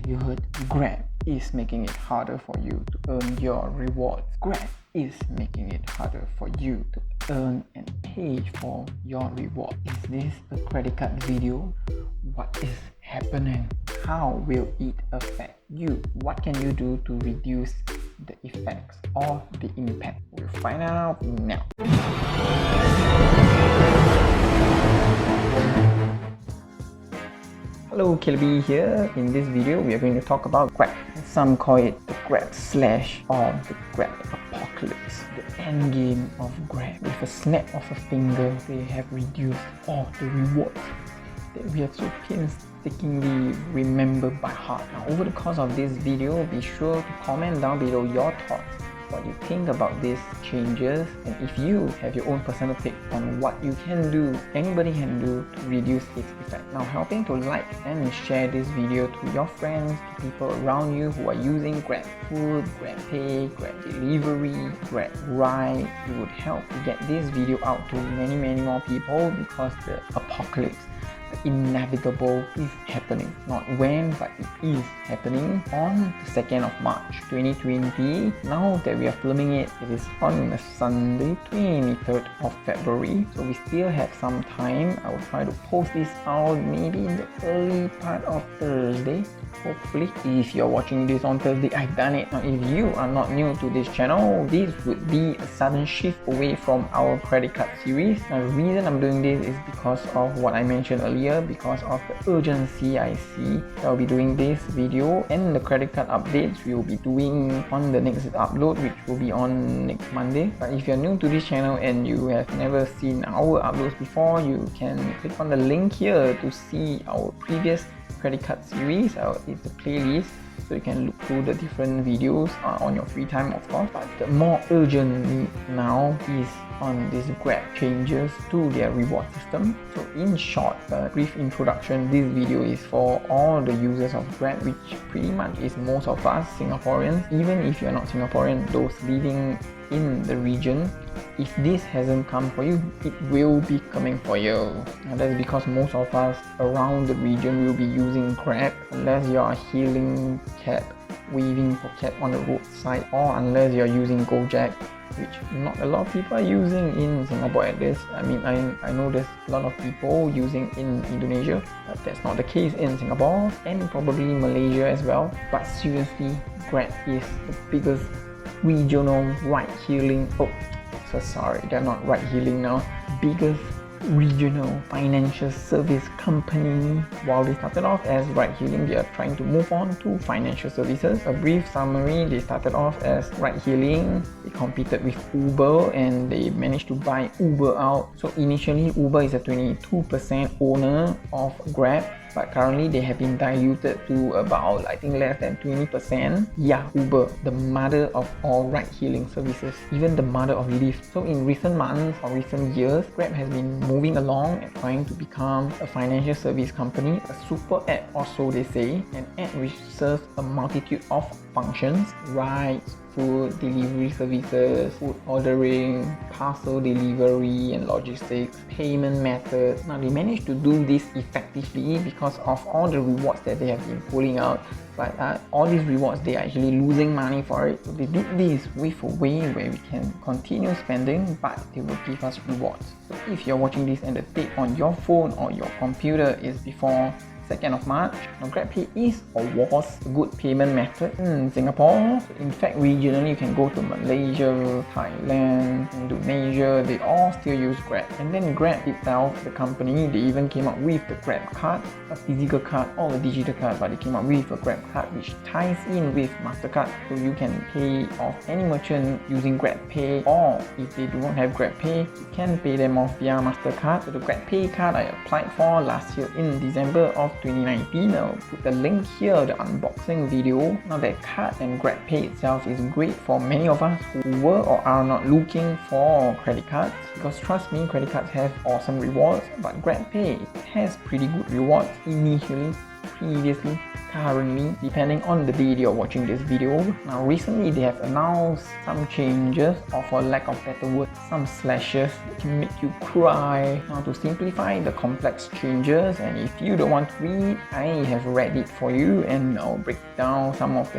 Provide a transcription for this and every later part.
Have you heard? Grab is making it harder for you to earn your rewards. Grab is making it harder for you to earn and pay for your reward. Is this a credit card video? What is happening? How will it affect you? What can you do to reduce the effects or the impact? We'll find out now. Hello, Calebby here. In this video, we are going to talk about Grab. Some call it the Grab slash or the Grab apocalypse. The end game of Grab. With a snap of a finger, they have reduced all the rewards that we have so painstakingly remembered by heart. Now, over the course of this video, be sure to comment down below your thoughts, what you think about these changes, and if you have your own personal take on what you can do, anybody can do to reduce its effect. Now, helping to like and share this video to your friends, to people around you who are using GrabFood, GrabPay, Grab Delivery, Grab Ride, it would help to get this video out to many more people, because the apocalypse, inevitable, is happening. Not when, but it is happening on the 2nd of March 2020. Now that we are filming it, it is on a Sunday, 23rd of February. So we still have some time. I will try to post this out maybe in the early part of Thursday. Hopefully, if you're watching this on Thursday, I've done it. Now, if you are not new to this channel, this would be a sudden shift away from our credit card series. Now, the reason I'm doing this is because of what I mentioned earlier, because of the urgency I see. I'll be doing this video, and the credit card updates we will be doing on the next upload, which will be on next Monday. But if you're new to this channel and you have never seen our uploads before, you can click on the link here to see our previous credit card series. It's a playlist, so you can look through the different videos on your free time, of course. But the more urgent need now is on these Grab changes to their reward system. So in short, a brief introduction, this video is for all the users of Grab, which pretty much is most of us Singaporeans. Even if you're not Singaporean, those living in the region, if this hasn't come for you, it will be coming for you. And that's because most of us around the region will be using Grab, unless you're a hailing cab, waving for cab on the roadside, or unless you're using GoJek, which not a lot of people are using in Singapore at this. I mean, I know there's a lot of people using in Indonesia, but that's not the case in Singapore, and probably Malaysia as well. But seriously, Grab is the biggest regional ride-hailing, sorry, they're not ride-hailing now, biggest regional financial service company. While they started off as ride-hailing, they are trying to move on to financial services. A brief summary: they started off as ride-hailing, they competed with Uber, and they managed to buy Uber out. So initially, Uber is a 22% owner of Grab, but currently they have been diluted to about, I think, less than 20%. Yeah, Uber, the mother of all ride-hailing services, even the mother of Lyft. So in recent months or recent years, Grab has been moving along and trying to become a financial service company, a super app, or so they say, an app which serves a multitude of functions: rides, food delivery services, food ordering, parcel delivery and logistics, payment methods. Now, they managed to do this effectively because of all the rewards that they have been pulling out. But all these rewards, they are actually losing money for it. So they did this with a way where we can continue spending, but they will give us rewards. So if you're watching this and the date on your phone or your computer is before 2nd of March. Now, GrabPay is or was a good payment method in Singapore. So in fact, regionally, you can go to Malaysia, Thailand, Indonesia, they all still use Grab. And then Grab itself, the company, they even came up with the Grab card, a physical card or a digital card, but they came up with a Grab card which ties in with MasterCard. So you can pay off any merchant using GrabPay, or if they do not have GrabPay, you can pay them off via MasterCard. So the GrabPay card I applied for last year in December of 2019. I'll put the link here, the unboxing video. Now, that card and GrabPay itself is great for many of us who were or are not looking for credit cards, because trust me, credit cards have awesome rewards, but GrabPay has pretty good rewards initially. previously, currently, depending on the day you're watching this video. Now recently they have announced some changes, or for lack of better word, some slashes that can make you cry. Now to simplify the complex changes, and if you don't want to read, I have read it for you, and I'll break down some of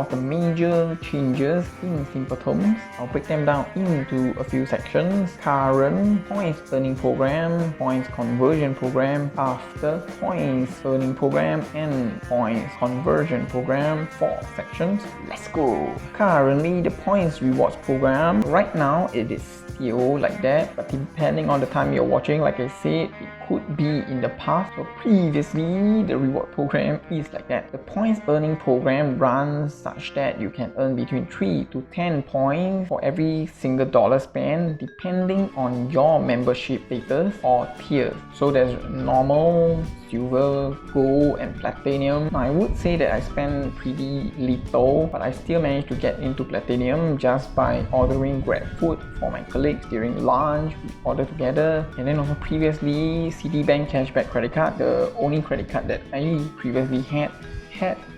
the major changes in simple terms. I'll break them down into a few sections: current, points earning program, points conversion program, after, points earning program, and points conversion program. 4 sections. Let's go! Currently, the points rewards program, right now it is still like that, but depending on the time you're watching, like I said, it could be in the past. So previously, the reward program is like that. The points earning program runs such that you can earn between 3 to 10 points for every single dollar spent, depending on your membership status or tiers. So there's normal, silver, gold, and platinum. Now, I would say that I spend pretty little, but I still managed to get into platinum just by ordering Grabfood for my colleagues during lunch. We order together. And then also previously, Citibank cashback credit card, the only credit card that I previously had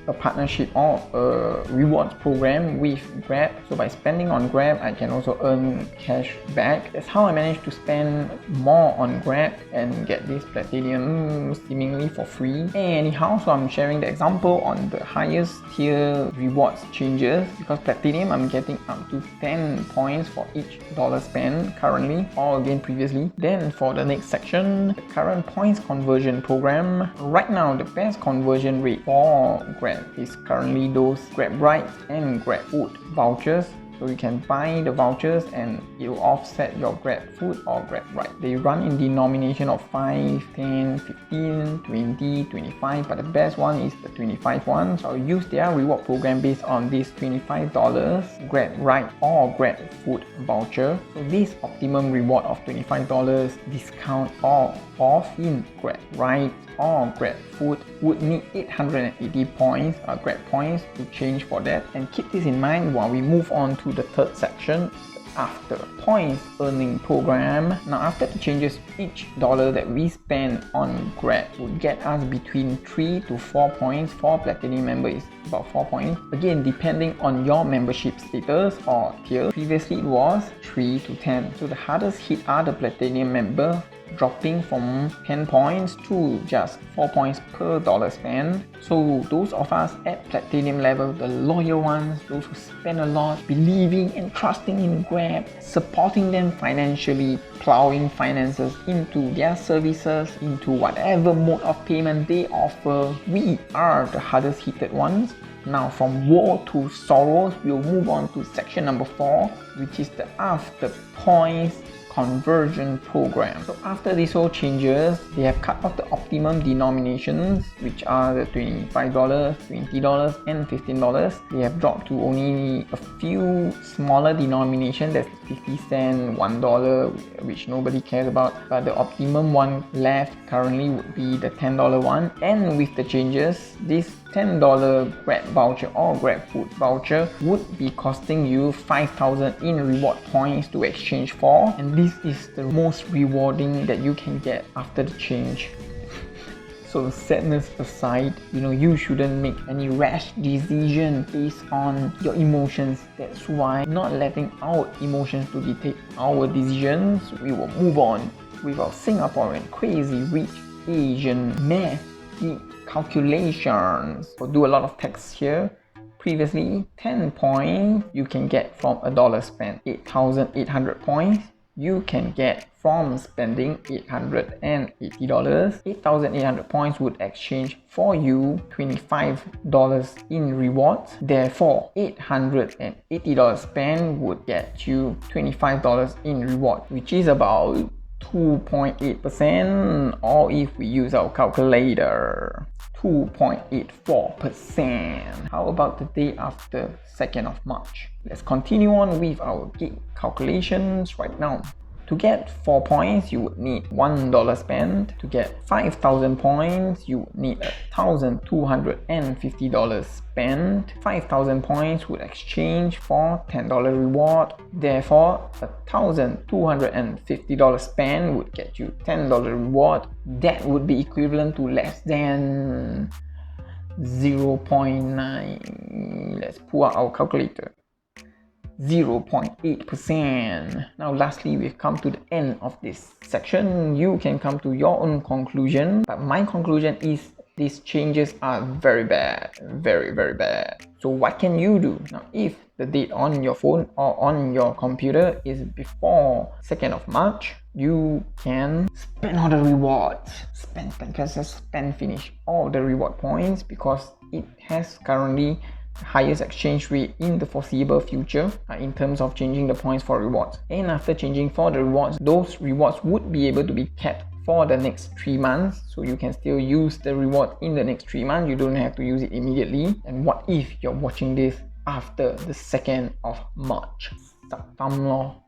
a partnership or a rewards program with Grab. So by spending on Grab, I can also earn cash back. That's how I managed to spend more on Grab and get this platinum seemingly for free. Anyhow, so I'm sharing the example on the highest tier rewards changes, because platinum I'm getting up to 10 points for each dollar spent currently, or again previously. Then for the next section, the current points conversion program. Right now, the best conversion rate for Grab is currently those Grabpay and GrabFood vouchers. So you can buy the vouchers and it will offset your GrabFood or Grabpay. They run in denomination of 5, 10, 15, 20, 25, but the best one is the 25 one. So I'll use their reward program based on this $25 Grabpay or GrabFood voucher. So this optimum reward of $25 discount or off in Grabpay or GrabFood would need 880 points, Grab points, to change for that. And keep this in mind while we move on to the third section, after points earning program. Now after the changes, each dollar that we spend on Grab would get us between 3 to 4 points. For platinum member is about 4 points, again depending on your membership status or tier. Previously it was 3 to 10. So the hardest hit are the platinum member, dropping from 10 points to just 4 points per dollar spent. So those of us at platinum level, the loyal ones, those who spend a lot, believing and trusting in Grab, supporting them financially, plowing finances into their services, into whatever mode of payment they offer, we are the hardest hit ones. Now from woe to sorrows, we'll move on to section number 4, which is the after points conversion program. So after these whole changes, they have cut off the optimum denominations, which are the $25, $20, and $15. They have dropped to only a few smaller denominations. That's 50 cents, $1, which nobody cares about. But the optimum one left currently would be the $10 one. And with the changes, this $10 Grab voucher or GrabFood voucher would be costing you 5,000 in reward points to exchange for, and this is the most rewarding that you can get after the change. So sadness aside, you shouldn't make any rash decision based on your emotions. That's why not letting our emotions to dictate our decisions. We will move on with our Singaporean crazy rich Asian math calculations. So do a lot of text here. Previously, 10 points you can get from a dollar spent. 8,800 points you can get from spending $880. 8,800 points would exchange for you $25 in rewards. Therefore, $880 spent would get you $25 in reward, which is about 2.8%, or if we use our calculator, 2.84%. How about the day after 2nd of March? Let's continue on with our gig calculations right now. To get 4 points, you would need $1 spent. To get 5,000 points, you would need $1,250 spent. 5,000 points would exchange for $10 reward. Therefore, $1,250 spent would get you $10 reward. That would be equivalent to less than 0.9. Let's pull out our calculator. 0.8%. Now lastly, we've come to the end of this section. You can come to your own conclusion, but my conclusion is these changes are very bad, very bad. So what can you do? Now if the date on your phone or on your computer is before 2nd of March, you can spend all the rewards. Spend, finish all the reward points, because it has currently highest exchange rate in the foreseeable future in terms of changing the points for rewards. And after changing for the rewards, those rewards would be able to be kept for the next 3 months, so you can still use the reward in the next 3 months. You don't have to use it immediately. And what if you're watching this after the 2nd of March?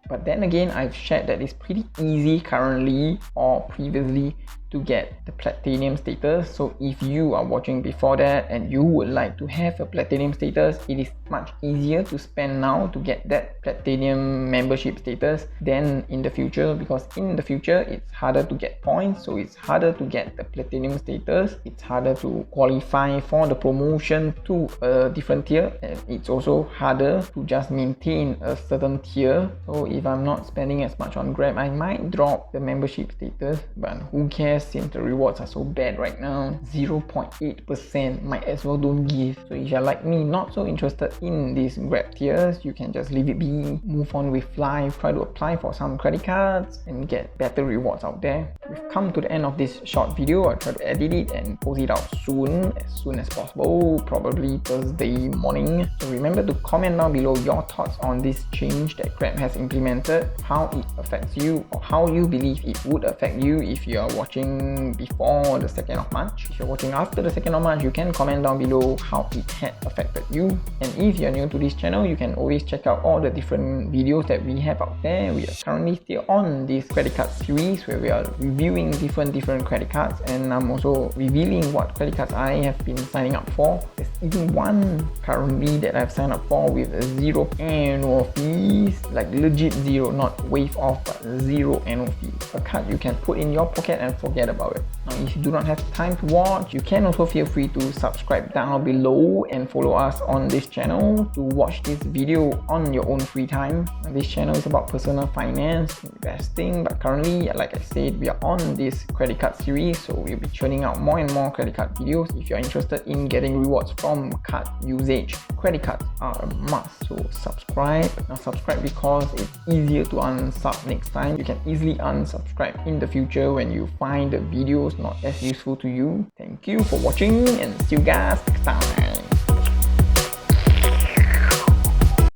But then again, I've shared that it's pretty easy currently or previously to get the platinum status. So if you are watching before that and you would like to have a platinum status, it is much easier to spend now to get that platinum membership status than in the future, because in the future it's harder to get points, so it's harder to get the platinum status. It's harder to qualify for the promotion to a different tier, and it's also harder to just maintain a certain tier. So if I'm not spending as much on Grab, I might drop the membership status, but who cares since the rewards are so bad right now. 0.8%, might as well don't give. So if you're like me, not so interested in these Grab tiers, you can just leave it be, move on with life, try to apply for some credit cards and get better rewards out there. We've come to the end of this short video. I'll try to edit it and post it out soon as possible, probably Thursday morning. So remember to comment down below your thoughts on this change that Grab has implemented, how it affects you, or how you believe it would affect you if you are watching before the 2nd of March. If you're watching after the 2nd of March, you can comment down below how it had affected you. And if you're new to this channel, you can always check out all the different videos that we have out there. We are currently still on this credit card series where we are reviewing different credit cards, and I'm also revealing what credit cards I have been signing up for. There's even one currently that I've signed up for with 0 annual fees, like legit 0, not waive off, but 0 annual fees. A card you can put in your pocket and forget about it. Now if you do not have time to watch, you can also feel free to subscribe down below and follow us on this channel to watch this video on your own free time. Now, this channel is about personal finance, investing, but currently, like I said, we are on this credit card series, so we'll be churning out more and more credit card videos. If you're interested in getting rewards from card usage, credit cards are a must, so subscribe. Now subscribe because it's easier to unsub next time. You can easily unsubscribe in the future when you find the videos not as useful to you. Thank you for watching and see you guys next time.